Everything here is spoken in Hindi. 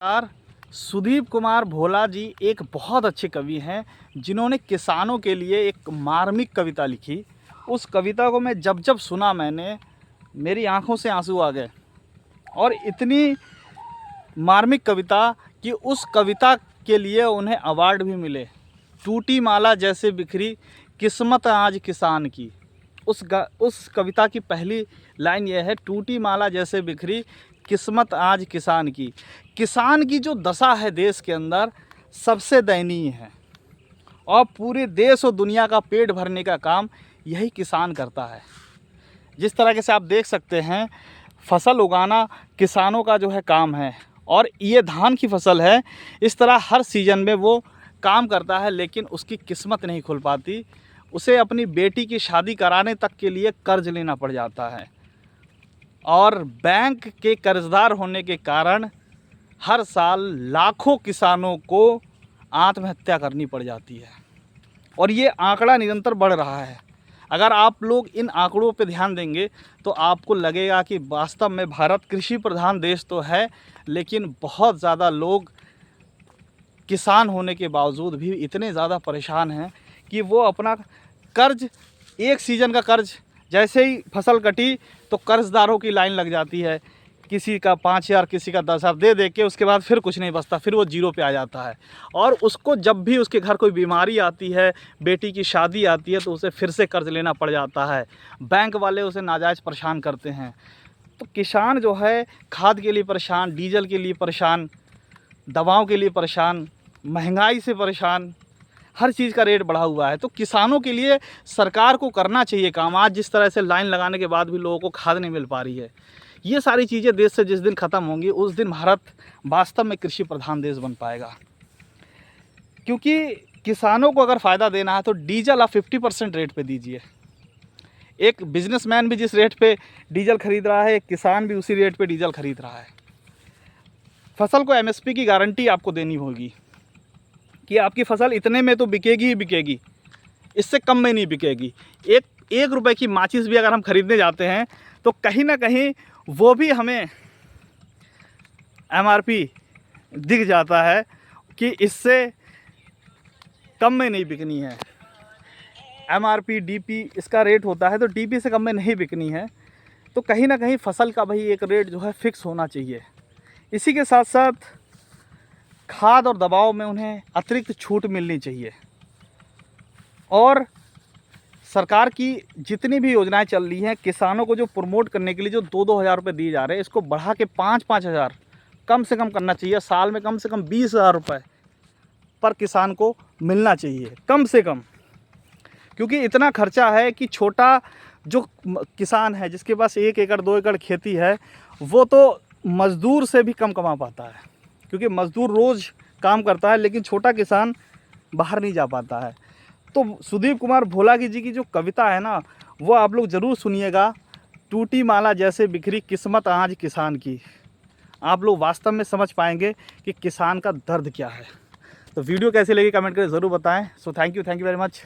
नमस्कार। सुदीप कुमार भोला जी एक बहुत अच्छे कवि हैं जिन्होंने किसानों के लिए एक मार्मिक कविता लिखी। उस कविता को मैं जब जब सुना मैंने, मेरी आंखों से आंसू आ गए। और इतनी मार्मिक कविता कि उस कविता के लिए उन्हें अवार्ड भी मिले। टूटी माला जैसे बिखरी किस्मत आज किसान की। उस कविता की पहली लाइन यह है, टूटी माला जैसे बिखरी किस्मत आज किसान की। किसान की जो दशा है देश के अंदर सबसे दयनीय है, और पूरे देश और दुनिया का पेट भरने का काम यही किसान करता है। जिस तरीके से आप देख सकते हैं, फसल उगाना किसानों का जो है काम है, और ये धान की फसल है। इस तरह हर सीज़न में वो काम करता है, लेकिन उसकी किस्मत नहीं खुल पाती। उसे अपनी बेटी की शादी कराने तक के लिए कर्ज लेना पड़ जाता है, और बैंक के कर्जदार होने के कारण हर साल लाखों किसानों को आत्महत्या करनी पड़ जाती है। और ये आंकड़ा निरंतर बढ़ रहा है। अगर आप लोग इन आंकड़ों पर ध्यान देंगे तो आपको लगेगा कि वास्तव में भारत कृषि प्रधान देश तो है, लेकिन बहुत ज़्यादा लोग किसान होने के बावजूद भी इतने ज़्यादा परेशान हैं कि वो अपना कर्ज, एक सीज़न का कर्ज, जैसे ही फसल कटी तो कर्जदारों की लाइन लग जाती है। किसी का 5,000 किसी का 10,000 दे के उसके बाद फिर कुछ नहीं बचता, फिर वो जीरो पे आ जाता है। और उसको जब भी उसके घर कोई बीमारी आती है, बेटी की शादी आती है, तो उसे फिर से कर्ज लेना पड़ जाता है। बैंक वाले उसे नाजायज़ परेशान करते हैं। तो किसान जो है खाद के लिए परेशान, डीजल के लिए परेशान, दवाओं के लिए परेशान, महंगाई से परेशान, हर चीज़ का रेट बढ़ा हुआ है। तो किसानों के लिए सरकार को करना चाहिए काम। आज जिस तरह से लाइन लगाने के बाद भी लोगों को खाद नहीं मिल पा रही है, ये सारी चीज़ें देश से जिस दिन ख़त्म होंगी उस दिन भारत वास्तव में कृषि प्रधान देश बन पाएगा। क्योंकि किसानों को अगर फ़ायदा देना है तो डीजल आप 50% रेट पे दीजिए। एक बिजनेसमैन भी जिस रेट पे डीजल खरीद रहा है, एक किसान भी उसी रेट पे डीजल खरीद रहा है। फसल को एमएसपी की गारंटी आपको देनी होगी कि आपकी फसल इतने में तो बिकेगी ही बिकेगी, इससे कम में नहीं बिकेगी। एक रुपए की माचिस भी अगर हम खरीदने जाते हैं तो कहीं ना कहीं वो भी हमें एमआरपी दिख जाता है कि इससे कम में नहीं बिकनी है। एमआरपी डीपी इसका रेट होता है, तो डीपी से कम में नहीं बिकनी है। तो कहीं ना कहीं फसल का भाई एक रेट जो है फिक्स होना चाहिए। इसी के साथ साथ खाद और दवाओं में उन्हें अतिरिक्त छूट मिलनी चाहिए। और सरकार की जितनी भी योजनाएं चल रही हैं, किसानों को जो प्रमोट करने के लिए जो 2-2 हज़ार रुपये दिए जा रहे हैं, इसको बढ़ा के 5-5 हज़ार कम से कम करना चाहिए। साल में कम से कम 20,000 रुपये पर किसान को मिलना चाहिए, कम से कम। क्योंकि इतना खर्चा है कि छोटा जो किसान है जिसके पास 1 एकड़ 2 एकड़ खेती है, वो तो मज़दूर से भी कम कमा पाता है। क्योंकि मज़दूर रोज़ काम करता है, लेकिन छोटा किसान बाहर नहीं जा पाता है। तो सुदीप कुमार भोला जी की जो कविता है ना, वो आप लोग ज़रूर सुनिएगा। टूटी माला जैसे बिखरी किस्मत आज किसान की। आप लोग वास्तव में समझ पाएंगे कि किसान का दर्द क्या है। तो वीडियो कैसी लगी कमेंट करके ज़रूर बताएं। So thank you very much.